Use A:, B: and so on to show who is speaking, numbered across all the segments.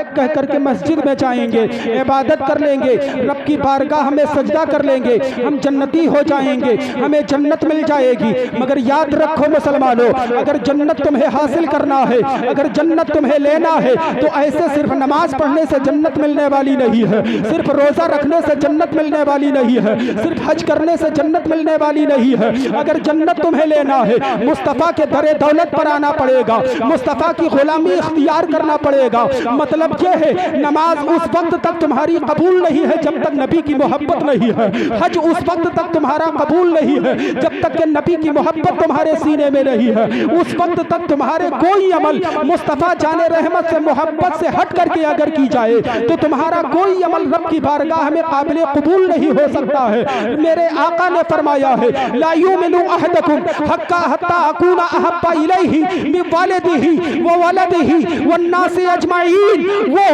A: لبیک کہہ کر کے مسجد میں جائیں گے، عبادت کر لیں گے، رب کی بارگاہ میں سجدہ کر لیں گے، ہم جنتی ہو جائیں گے، ہمیں جنت مل جائے گی۔ مگر یاد رکھو مسلمانوں، اگر جنت تمہیں حاصل کرنا ہے، اگر جنت تمہیں لینا ہے تو ایسے صرف نماز پڑھنے سے جنت ملنے والی نہیں ہے، صرف روزہ رکھنے سے جنت ملنے والی نہیں ہے، صرف حج کرنے سے جنت ملنے والی نہیں ہے۔ اگر جنت تمہیں لینا ہے، مصطفیٰ کے در دولت پر آنا پڑے گا، مصطفیٰ کی غلامی اختیار کرنا پڑے گا۔ مطلب یہ ہے نماز اس وقت تک تمہاری قبول نہیں ہے جب تک نبی کی محبت نہیں ہے، حج اس وقت تک تمہارا قبول نہیں ہے جب تک کہ نبی کی محبت تمہارے سینے میں نہیں ہے، اس وقت تک تمہارے کوئی عمل مصطفیٰ جان رحمت سے محبت سے ہٹ کر کے اگر کی جائے تو تمہارا کوئی عمل رب کی بارگاہ میں قابل قبول نہیں ہو سکتا ہے۔ میرے آقا نے فرمایا ہے لا یؤمن احدکم حتی اکون احب الیہ من والدہ وولدہ والناس اجمعین، وہ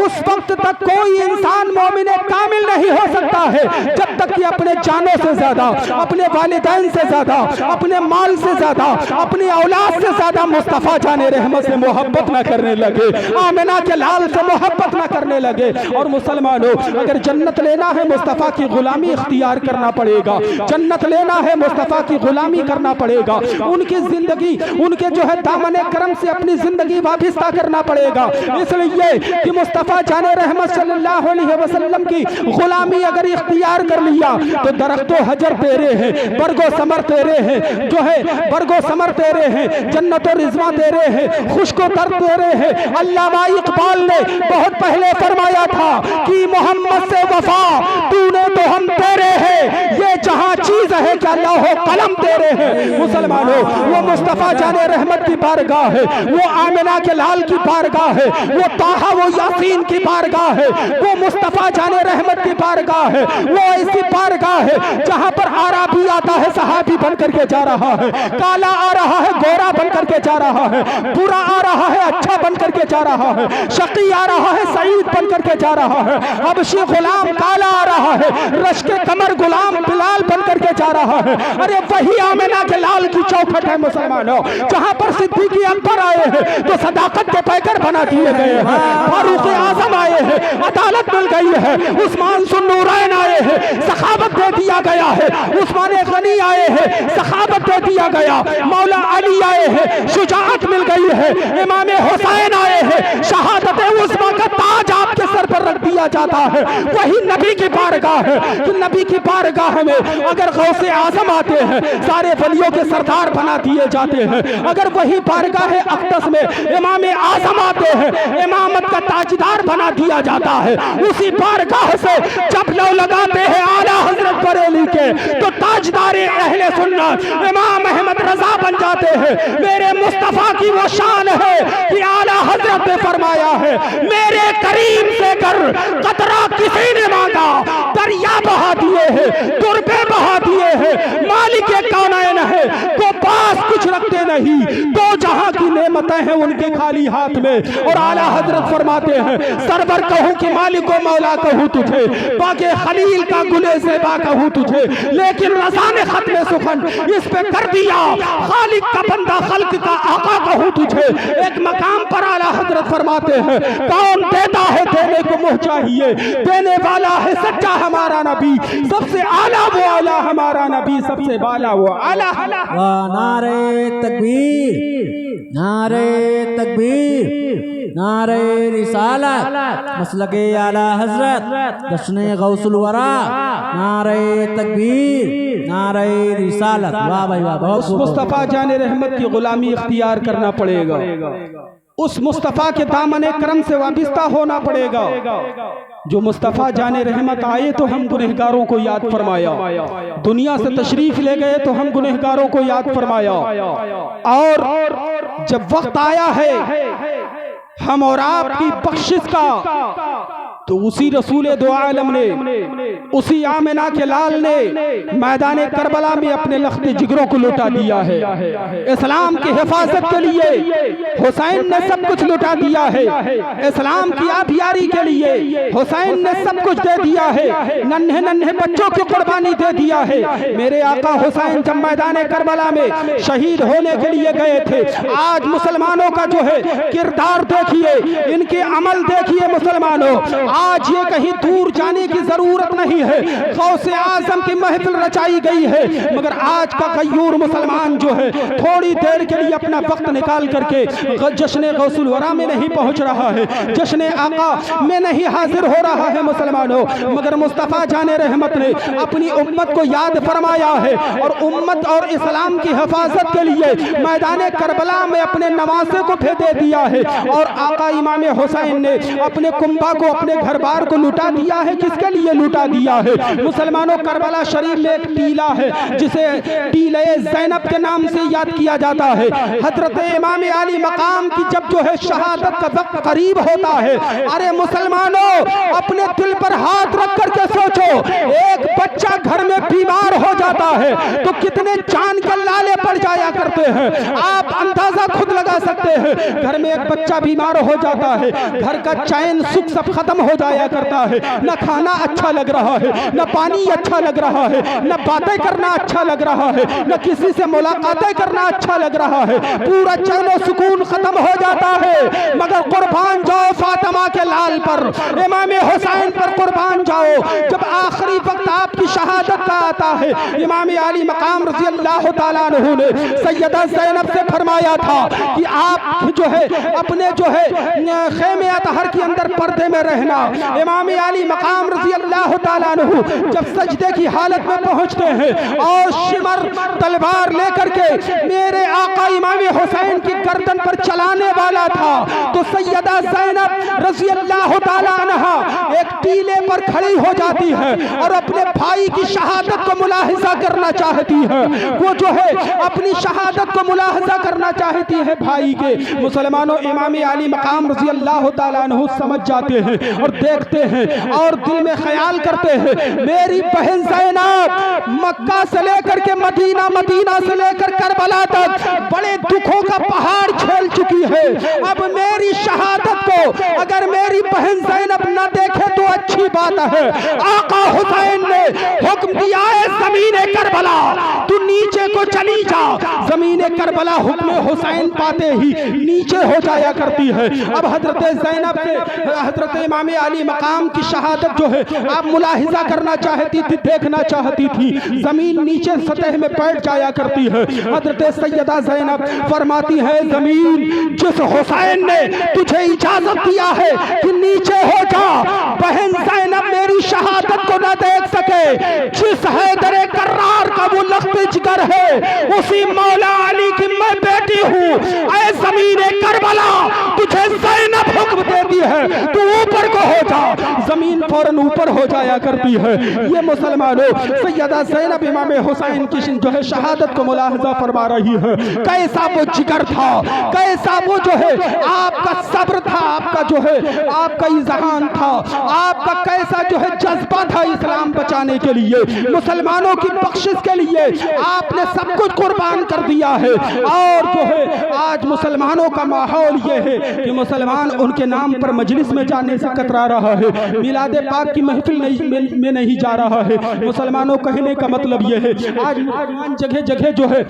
A: اس وقت تک کوئی انسان مومن کامل نہیں ہو سکتا ہے جب تک کہ اپنے جانوں سے زیادہ، اپنے والدین سے زیادہ، اپنے مال سے زیادہ، اپنی اولاد سے زیادہ مصطفیٰ جان رحمت سے محبت نہ کرنے لگے، آمنہ کے لال سے محبت نہ کرنے لگے۔ اور مسلمانوں، اگر جنت لینا ہے مصطفیٰ کی غلامی اختیار کرنا پڑے گا، جنت لینا ہے مصطفیٰ کی غلامی کرنا پڑے گا، ان کی زندگی، ان کے جو ہے دامن کرم سے اپنی زندگی وابستہ کرنا پڑے گا۔ اس لیے کہ مصطفیٰ جان رحمت صلی اللہ علیہ وسلم کی غلامی اگر اختیار کر لیا تو درخت و حجر تیرے ہیں، برگ و ثمر تیرے ہیں، جو ہے برگ و ثمر تیرے ہیں، جنت و رضوان تیرے ہیں، خشک و تر تیرے ہیں۔ علامہ اقبال نے بہت پہلے فرمایا تھا کہ محمد سے وفا تو نے تو ہم تیرے ہیں، یہ جہاں چیز ہے کیا لوح و قلم تیرے ہیں۔ مسلمانوں، وہ مصطفیٰ جان رحمت کی بارگاہ ہے، وہ آمنہ کے لال کی بارگاہ ہے، وہ طٰہٰ و یاسین کی بارگاہ ہے، وہ مصطفیٰ جان رحمت کی بارگاہ ہے، وہ ایسی بارگاہ ہے جہاں پر عربی آتا ہے صحابی بن کر کے جا رہا ہے، کالا آ رہا ہے گورا بن کر کے جا رہا ہے، برا آ رہا ہے اچھا بن کر کے جا رہا ہے، شقی آ رہا ہے سعید بن کر کے جا رہا ہے، حبشی غلام کالا آ رہا ہے، رشک کمر غلام بلال بن کر کے جا رہا ہے۔ ارے وہی آمنہ کے لال کی چوکھٹ ہے مسلمانوں، جہاں پر صدیقی اکبر آئے ہیں تو صداقت کے پیکر بنا دیے گئے ہیں، فاروق اعظم آئے ہیں عدالت مل گئی ہے، عثمان ذوالنورین آئے ہیں سخاوت دے دیا گیا ہے، عثمان غنی آئے ہیں سخاوت دے دیا گیا، مولا علی آئے ہیں شجاعت مل گئی ہے، امام حسین آئے ہیں شہادت عظمیٰ کا تاج آپ کے سر پر رکھ دیا جاتا ہے۔ وہی نبی کی بارگاہ ہے کہ نبی کی بارگاہ میں اگر غوث اعظم آتے ہیں سارے ولیوں کے سردار بنا دیے جاتے ہیں، اگر وہی بارگاہ اقدس میں امام اعظم آتے ہیں امامت کا تاجدار بنا دیا جاتا ہے۔ اسی بارگاہ سے جب لو لگاتے ہیں اعلیٰ حضرت بریلی کے تو تاجدار اہل سنت امام احمد رضا بن جاتے ہیں۔ میرے مصطفیٰ کی وہ شان ہے کہ اعلیٰ حضرت نے فرمایا ہے میرے کریم سے گر قطرہ کسی نے مانگا دریا بہا دیے ہیں، تربے بہا دیے ہیں، مالک کونین ہے وہ پاس کچھ رکھتے نہیں، دو جہاں کی نعمتیں ہیں ان کے خالی ہاتھ میں۔ اور اعلیٰ حضرت فرماتے ہیں سرور کہوں کہ مالک و مولا کہوں تجھے، باقی خلیل کا گلے زیبا کہوں تجھے، لیکن رضا نے ختم سخن اس پہ کر دیا خالق کا بندہ خلق کا آقا کہوں تجھے۔ ایک مقام پر اعلیٰ حضرت فرماتے ہیں کون دیتا ہے دینے کو منہ چاہیے، دینے والا ہے سچا ہمارا نبی، سب سے اعلیٰ وہ اعلیٰ ہمارا نبی، سب سے بالا وہ اعلیٰ۔
B: نعرہ تکبیر، نعرہ تکبیر، نعرہ رسالت، مسلک اعلیٰ حضرت، جشن غوث الورا، نعرہ تکبیر، نعرہ رسالت۔ واہ بھائی واہ، بہت
A: مصطفیٰ جان رحمت کی غلامی اختیار کرنا پڑے گا، اس مصطفیٰ کے دامن کرم سے وابستہ ہونا پڑے گا۔ جو مصطفیٰ جان رحمت آئے تو ہم گنہگاروں کو یاد فرمایا، دنیا سے تشریف لے گئے تو ہم گنہگاروں کو یاد فرمایا، اور جب وقت آیا ہے ہم اور آپ کی بخشش کا، تو اسی رسول دو عالم نے، اسی آمنہ کے لال نے میدان کربلا میں اپنے لخت جگروں کو لٹا دیا ہے۔ اسلام کی حفاظت کے لیے حسین نے سب کچھ لٹا دیا ہے، اسلام کی آبیاری کے لیے حسین نے سب کچھ دے دیا ہے، ننھے ننھے بچوں کی قربانی دے دیا ہے۔ میرے آقا حسین جب میدان کربلا میں شہید ہونے کے لیے گئے تھے، آج مسلمانوں کا جو ہے کردار دیکھیے، ان کے عمل دیکھیے مسلمانوں، آج یہ کہیں دور جانے کی ضرورت نہیں ہے، غوث اعظم کی محفل رچائی گئی ہے، مگر آج کا غیور مسلمان جو ہے تھوڑی دیر کے لیے اپنا وقت نکال کر کے جشن غوث الورا میں نہیں پہنچ رہا ہے، جشن آقا میں نہیں حاضر ہو رہا ہے مسلمانوں، مگر مصطفیٰ جان رحمت نے اپنی امت کو یاد فرمایا ہے اور امت اور اسلام کی حفاظت کے لیے میدان کربلا میں اپنے نواسے کو بھیجے دیا ہے، اور آقا امام حسین نے اپنے کنبہ کو، اپنے گھر بار کو لٹا دیا ہے۔ کس کے لیے لٹا دیا ہے مسلمانوں؟ کربلا شریف میں ایک ٹیلہ ہے جسے ٹیلہ زینب کے نام سے یاد کیا جاتا ہے۔ حضرت امام علی مقام کی جب جو ہے شہادت کا وقت قریب ہوتا ہے، ارے مسلمانوں اپنے دل پر ہاتھ رکھ کر کے سوچو، ایک بچہ گھر میں بیمار ہو جاتا ہے تو کتنے جان کے لالے پڑ جایا کرتے ہیں، آپ اندازہ خود لگا سکتے ہیں۔ گھر میں ایک بچہ بیمار ہو جاتا ہے، گھر کا چین سکھ سب ختم ہو جایا کرتا ہے، نہ کھانا اچھا لگ رہا ہے، نہ پانی اچھا لگ رہا ہے، نہ باتیں کرنا اچھا لگ رہا ہے، نہ کسی سے ملاقاتیں کرنا اچھا لگ رہا ہے، پورا چین و سکون ختم ہو جاتا ہے، مگر قربان جاؤ فاطمہ کے لال پر، امام حسین پر قربان جاؤ۔ جب آخری وقت آپ کی شہادت کا آتا ہے، امام علی مقام رضی اللہ تعالیٰ عنہ نے سیدہ زینب سے فرمایا تھا کہ آپ جو ہے اپنے جو ہے خیمے اطہر کے اندر پردے میں رہنا۔ امام علی مقام رضی اللہ تعالیٰ عنہ جب سجدے کی حالت میں پہنچتے ہیں اور شمر تلوار لے کر کے میرے آقا امام حسین کی گردن پر چلانے والا تھا، تو سیدہ زینب رضی اللہ تعالیٰ عنہ ایک ٹیلے پر کھڑی ہو جاتی ہے اور اپنے بھائی کی شہادت کو ملاحظہ کرنا چاہتی ہے، وہ جو ہے اپنی شہادت کو ملاحظہ کرنا چاہتی ہے بھائی کے۔ مسلمانوں امام علی مقام رضی اللہ تعالیٰ عنہ سمجھ جاتے ہیں اور دیکھتے ہیں اور دل میں خیال کرتے ہیں، میری بہن زینب مکہ سے لے کر کے مدینہ، مدینہ سے لے کر کربلا تک بڑے دکھوں کا پہاڑ جھیل چکی ہے، اب میری شہادت کو اگر میری بہن زینب نہ دیکھے تو اچھی بات ہے۔ آقا حسین نے حکم دیا ہے زمین کربلا تو نیچے کو چلی جا، زمین کربلا حکم حسین پاتے ہی نیچے ہو جایا کرتی ہے۔ اب حضرت زینب سے حضرت امام علی مقام کی شہادت جو ہے آپ ملاحظہ کرنا چاہتی تھی، دیکھنا چاہتی تھی، زمین نیچے سطح میں بیٹھ جایا کرتی ہے۔ حضرت سیدہ زینب فرماتی ہے، زمین جس حسین نے تجھے اجازت دیا ہے کہ نیچے ہو جا، بہن زینب میری شہادت کو نہ دیکھ سکے، جس حیدر کرار کا وہ لخت جگر ہے اسی مولا علی کی میں بیٹی ہوں، اے زمین کربلا تجھے زینب حکم دیتی ہے تو اوپر کو ہو جا، زمین فوراً اوپر ہو جایا کرتی ہے۔ یہ مسلمانوں سیدہ زینب امام حسین کی جو ہے شہادت کو ملاحظہ فرما رہی ہے، کیسا وہ جگر تھا، کیسا وہ جو ہے آپ کا صبر تھا، آپ کا جو ہے آپ کا اذعان تھا، آپ کا کیسا جو ہے جذبہ تھا اسلام بچانے کے لیے، مسلمانوں کی بخشش کے لیے آپ نے سب کچھ قربان کر دیا ہے۔ اور جو ہے آج مسلمانوں کا ماحول یہ ہے کہ مسلمان ان کے نام پر مجلس میں جانے سے کترا رہا ہے، میلاد پاک کی محفل میں نہیں جا رہا ہے۔ مسلمانوں کہنے کا مطلب یہ ہے آج مسلمان جگہ جگہ جو ہے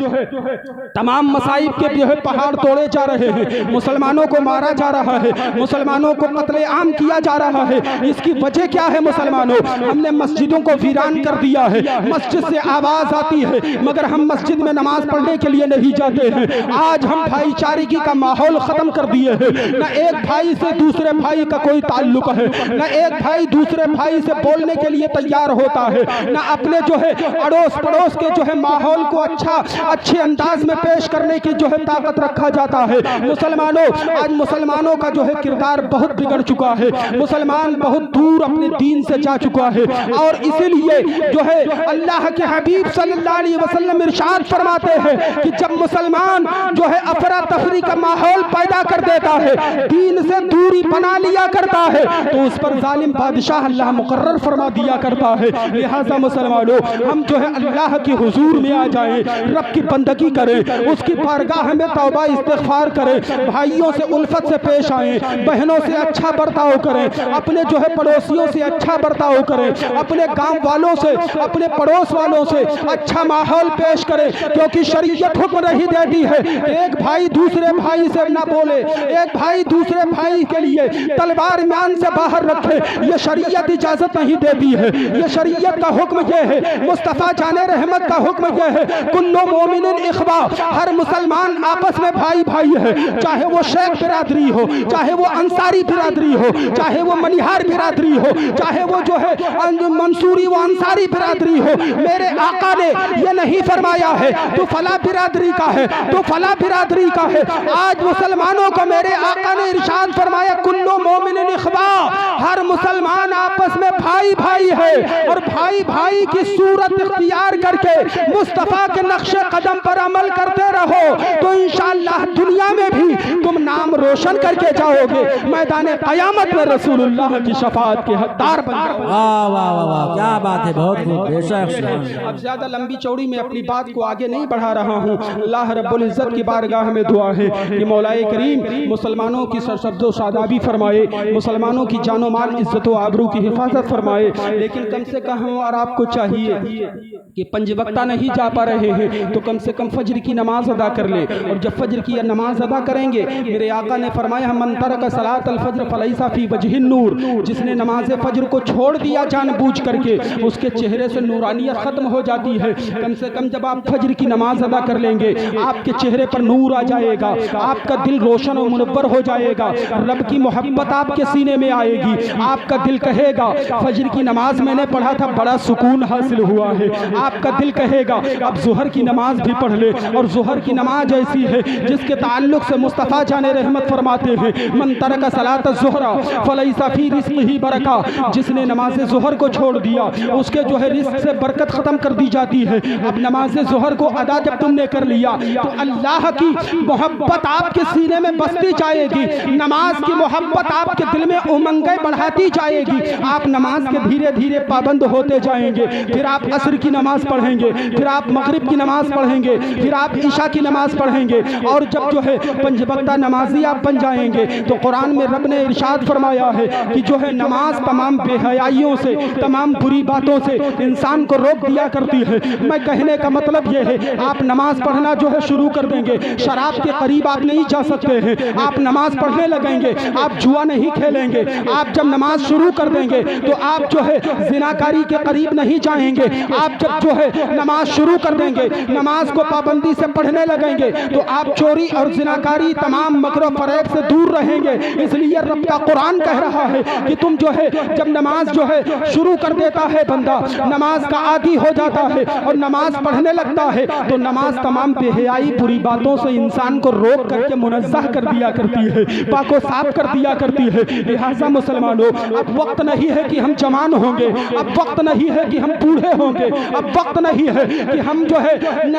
A: تمام مصائب کے جو ہے پہاڑ توڑے جا رہے ہیں، مسلمانوں کو مارا جا رہا ہے، مسلمانوں کو قتل عام کیا جا رہا ہے۔ اس کی وجہ کیا ہے مسلمانوں؟ ہم نے مسجدوں کو ویران کر دیا ہے، مسجد سے آواز آتی ہے مگر ہم مسجد میں نماز پڑھنے کے لیے نہیں جاتے ہیں۔ آج ہم بھائی چارگی کا ماحول ختم کر دیے ہیں، نہ ایک بھائی سے دوسرے بھائی کا کوئی تعلق ہے، نہ ایک بھائی دوسرے بھائی سے بولنے کے لیے تیار ہوتا ہے، نہ اپنے جو ہے اڑوس پڑوس کے جو ہے ماحول کو اچھے انداز میں پیش کرنے کی جو ہے طاقت رکھا جاتا ہے۔ مسلمانوں آج مسلمانوں کا جو ہے کردار بہت بگڑ چکا ہے، مسلمان بہت دور اپنے دین سے جا چکا ہے، اور اسی لیے جو ہے اللہ کے حبیب صلی اللہ علیہ وسلم ارشاد فرماتے ہیں کہ جب مسلمان جو ہے افراتفری کا ماحول پیدا کر دیتا ہے، دین سے دوری بنا لیا کرتا ہے تو اس پر ظالم بادشاہ اللہ مقرر فرما دیا کرتا ہے۔ لہٰذا مسلمانوں ہم جو ہے اللہ کے حضور میں آ جائیں، رب کی بندگی کریں، اس کی بارگاہ میں توبہ استغفار کریں، بھائیوں سے الفت سے پیش آئیں، بہنوں سے اچھا برتاؤ کریں، اپنے جو ہے پڑوسیوں سے اچھا برتاؤ کریں، اپنے گاؤں والوں سے، اپنے پڑوس والوں سے اچھا ماحول پیش کریں، کیونکہ شریعت حکم نہیں دیتی ہے ایک بھائی دوسرے بھائی سے نہ بولے، ایک بھائی دوسرے بھائی کے لیے تلوار میان سے باہر رکھے، یہ شریعت اجازت نہیں دیتی ہے۔ یہ شریعت کا حکم یہ ہے، مصطفیٰ جان رحمت کا حکم یہ ہے، کل مومن اخوا، ہر مسلمان آپس میں بھائی بھائی ہے، چاہے وہ شیخ برادری ہو، چاہے وہ انصاری برادری ہو، چاہے وہ منیہار برادری ہو، چاہے وہ جو ہے منصوری و انصاری برادری ہو۔ میرے آقا نے یہ نہیں فرمایا ہے تو فلاں برادری کا ہے، تو فلاں برادری کا ہے۔ آج مسلمانوں کو میرے آقا نے ارشاد فرمایا کلو مومن اخوا، ہر مسلمان آپس میں بھائی بھائی ہے، اور بھائی بھائی کی صورت اختیار کر کے مصطفیٰ کے نقش قدم پر عمل کرتے رہو تو انشاءاللہ دنیا میں بھی تم نام روشن کر کے جاؤ گے، میدان قیامت میں رسول اللہ کی شفاعت کے حقدار بن جاؤ گے۔
B: واہ واہ واہ واہ، کیا بات ہے، بہت خوب، بے شک۔
A: اب زیادہ لمبی چوڑی میں اپنی بات کو آگے نہیں بڑھا رہا ہوں، اللہ رب العزت کی بارگاہ میں دعا ہے کہ مولا کریم مسلمانوں کی سرسبز و شادابی فرمائے، مسلمانوں کی جان و مال عزت و آبرو کی حفاظت فرمائے۔ لیکن کم سے کم اور آپ کو چاہیے کہ پنج وقتہ نہیں جا پا رہے ہیں تو کم سے کم فجر کی نماز ادا کر لیں، اور جب فجر کی نماز ادا کریں گے میرے آقا نے فرمایا من ترک صلاۃ الفجر فلیس فی وجہ النور، جس نے نماز فجر کو چھوڑ دیا جان بوجھ کر کے اس کے چہرے سے نورانیت ختم ہو جاتی ہے۔ کم سے کم جب آپ فجر کی نماز ادا کر لیں گے آپ کے چہرے پر نور آ جائے گا، آپ کا دل روشن و منور ہو جائے گا، رب کی محبت آپ کے سینے میں آئے گی، آپ کا دل کہے گا فجر کی نماز میں نے پڑھا تھا بڑا سکون حاصل ہوا ہے، آپ کا دل کہے گا اب ظہر کی نماز بھی پڑھ لے، اور ظہر کی نماز ایسی ہے جس کے تعلق سے مصطفیٰ جان رحمت فرماتے ہیں من ترک صلاۃ الظہر فلیس فی رزقہ برکہ، جس نے نماز ظہر کو چھوڑ دیا اس کے جو ہے رزق سے برکت ختم کر دی جاتی ہے۔ اب نماز ظہر کو ادا جب تم نے کر لیا تو اللہ کی محبت آپ کے سینے میں بستی جائے گی، نماز کی محبت آپ کے دل میں امنگیں بڑھاتی جائے گی، آپ نماز کے دھیرے دھیرے پابند ہوتے جائیں گے، پھر آپ عصر کی نماز پڑھیں گے، پھر آپ مغرب کی نماز پڑھیں گے، پھر آپ عشاء کی نماز پڑھیں گے، اور جب جو ہے پنج وقتہ نمازی آپ بن جائیں گے تو قرآن میں رب نے ارشاد فرمایا ہے کہ جو ہے نماز تمام بے حیائیوں سے، تمام بری باتوں سے انسان کو روک دیا کرتی ہے۔ میں کہنے کا مطلب یہ ہے آپ نماز پڑھنا جو ہے شروع کر دیں گے، شراب کے قریب آپ نہیں جا سکتے ہیں، آپ نماز پڑھنے لگیں گے، آپ جوا نہیں کھیلیں گے، آپ جب نماز شروع کر دیں گے تو آپ جو ہے زناکاری کے قریب نہیں جائیں گے، آپ جب جو ہے نماز شروع کر دیں گے، نماز کو پابندی سے پڑھنے لگیں گے تو آپ چوری اور زناکاری تمام مکر و فریب سے دور رہیں گے۔ اس لیے رب کا قرآن کہہ رہا ہے کہ تم جو ہے جب نماز جو ہے شروع کر دیتا ہے بندہ، نماز کا عادی ہو جاتا ہے اور نماز پڑھنے لگتا ہے تو نماز تمام بے حیائی بری باتوں سے انسان کو روک کر کے منزہ کر دیا کرتی ہے، پاک و صاف کر دیا کرتی ہے۔ لہٰذا مسلمانوں اب وقت نہیں ہے کہ ہم جوان ہوں گے، اب وقت نہیں ہے کہ ہم بوڑھے ہوں گے، اب وقت نہیں ہے کہ ہم جو ہے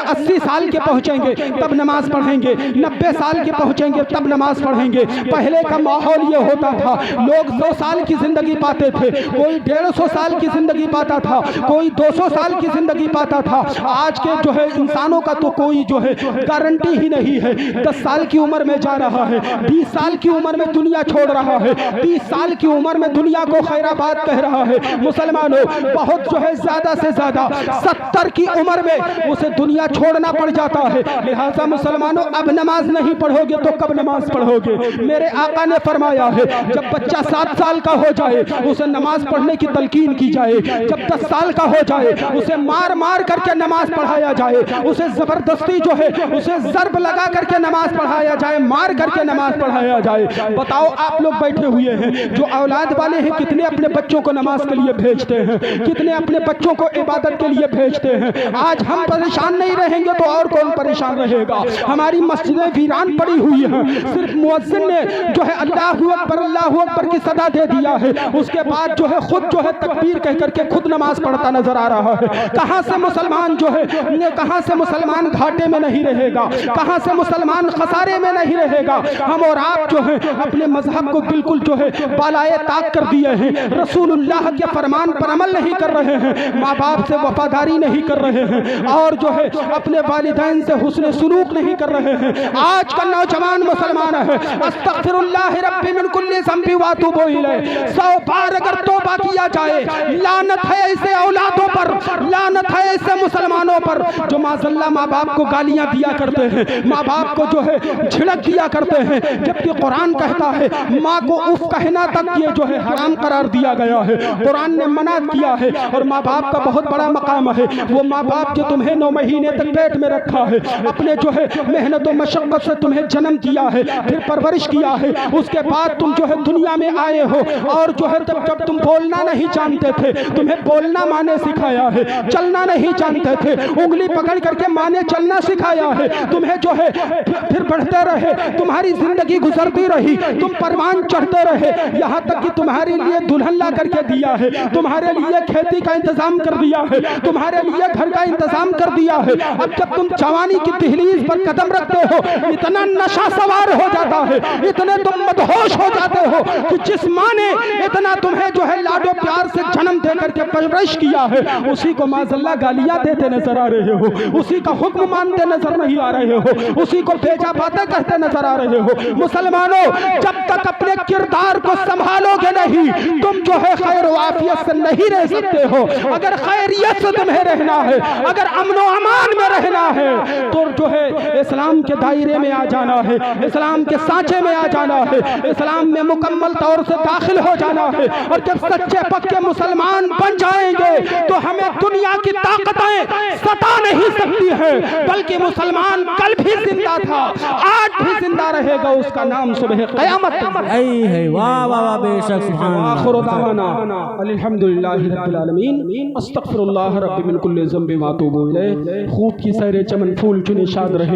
A: 80 سال کے پہنچیں گے تب نماز پڑھیں گے، 90 سال کے پہنچیں گے تب نماز پڑھیں گے۔ پہلے کا ماحول یہ ہوتا تھا لوگ 100 سال کی زندگی پاتے تھے، کوئی 150 سال کی زندگی پاتا تھا، کوئی 200 سال کی زندگی پاتا تھا۔ آج کے جو ہے انسانوں کا تو کوئی جو ہے گارنٹی ہی نہیں ہے، 10 سال کی عمر میں جا رہا ہے، 20 سال کی عمر میں دنیا چھوڑ رہا ہے، 30 سال کی عمر میں دنیا کو خیرآباد کہہ رہا ہے۔ مسلمانوں بہت جو ہے زیادہ سے زیادہ 70 کی عمر میں اسے دنیا چھوڑنا پڑ جاتا ہے۔ لہٰذا مسلمانوں اب نماز نہیں پڑھو گے تو کب نماز پڑھو گے؟ میرے آقا نے فرمایا ہے جب بچہ 7 سال کا ہو جائے اسے نماز پڑھنے کی تلقین کی جائے، جب 10 سال کا ہو جائے اسے مار مار کر کے نماز پڑھایا جائے، اسے زبردستی جو ہے اسے ضرب لگا کر کے نماز پڑھایا جائے، مار کر کے نماز پڑھایا جائے۔ بتاؤ آپ لوگ بیٹھے ہوئے ہیں جو اولاد والے ہیں کتنے اپنے بچوں کو نماز کے لیے بھیجتے ہیں، کتنے اپنے بچوں کو عبادت کے لیے بھیجتے ہیں؟ آج ہم پریشان نہیں رہیں گے تو اور کون پریشان رہے گا؟ ہماری مسجدیں ویران پڑی ہوئی ہیں، صرف مؤذن نے جو ہے اللہ اکبر کی صدا دے دیا ہے، اس کے بعد جو ہے خود جو ہے تکبیر کہہ کر کے خود نماز پڑھتا نظر آ رہا ہے۔ کہاں سے مسلمان جو ہے کہاں سے مسلمان گھاٹے میں نہیں رہے گا، کہاں سے مسلمان خسارے میں نہیں رہے گا؟ ہم اور آپ جو ہے اپنے مذہب کو بالکل جو ہے بالائے بالائے طاق کر دیے ہیں، رسول اللہ کے فرمان پر عمل نہیں کر رہے ہیں، ماں باپ سے وفاداری نہیں کر رہے ہیں، اور جو ہے اپنے والدین سے حسن سلوک نہیں کر رہے ہیں۔ آج کا نوجوان مسلمان ہے، استغفر اللہ ربی من کل ذنب واتوب الیہ، 100 بار اگر توبہ کیا جائے، لعنت ہے ایسے اولادوں پر، لعنت ہے ایسے مسلمانوں پر جو معذاللہ ماں باپ کو گالیاں دیا کرتے ہیں، ماں باپ کو جو ہے جھڑک دیا کرتے ہیں، جبکہ قرآن کہتا ہے ماں کو اف کہنا تک یہ جو ہے حرام قرار دیا گیا ہے، قرآن نے منع کیا ہے۔ اور ماں باپ کا بہت بڑا مقام ہے، وہ ماں باپ جو تمہیں 9 مہینے تک پیٹ میں رکھا ہے، اپنے جو ہے محنت و مشقت سے تمہیں جنم دیا ہے، پھر پرورش کیا ہے، اس کے بعد تم جو ہے دنیا میں آئے ہو، اور جو ہے جب تم بولنا نہیں جانتے تھے، تمہیں بولنا ماں نے سکھایا ہے، چلنا نہیں جانتے تھے، انگلی پکڑ کر کے ماں نے چلنا سکھایا ہے، تمہیں جو ہے پھر بڑھتے رہے، تمہاری زندگی گزرتی رہی، تم پروان چڑھتے رہے، یہاں تک کہ تمہارے لیے دلہن لا کر کے دیا ہے، تمہارے لیے کھیتی کا انتظام کر دیا ہے، تمہارے لیے گھر کا انتظام کر دیا ہے۔ اب جب تم جوانی کی دہلیز پر قدم رکھتے ہو، اتنا نشہ سوار ہو جاتا ہے، اتنے تم مدہوش ہو جاتے ہو کہ جس ماں نے اتنا تمہیں جو ہے لاڈو پیار سے جنم دے کر کے پرورش کیا ہے، اسی کو معذاللہ گالیاں دیتے نظر آ رہے ہو، اسی کا حکم مانتے نظر نہیں آ رہے ہو، اسی کو بھیجا باتیں کہتے نظر آ رہے ہو۔ مسلمانوں، جب تک اپنے کردار کو سنبھالو گے نہیں، تم جو ہے خیر و عافیت سے نہیں رہ سکتے ہو۔ اگر خیریت سے تمہیں رہنا ہے، اگر امن و امان میں رہنا ہے، تو جو ہے اسلام کے دائرے میں آ جانا ہے، اسلام کے سانچے میں آ جانا ہے، اسلام میں مکمل طور سے داخل ہو جانا ہے۔ اور جب سچے پکے مسلمان بن جائیں گے تو ہمیں دنیا کی طاقتیں ستا نہیں سکتی ہیں، بلکہ مسلمان کل بھی زندہ تھا، آج بھی زندہ رہے گا، اس کا نام صبح قیامت
B: ہے۔ واہ واہ واہ، بے شک سبحان اللہ۔
A: آخر دعوانا الحمدللہ رب العالمین، استغفر اللہ رب من کل ذنب واتوب الیہ۔ خوب کی سیر چمن پھول چنے شاد رہے۔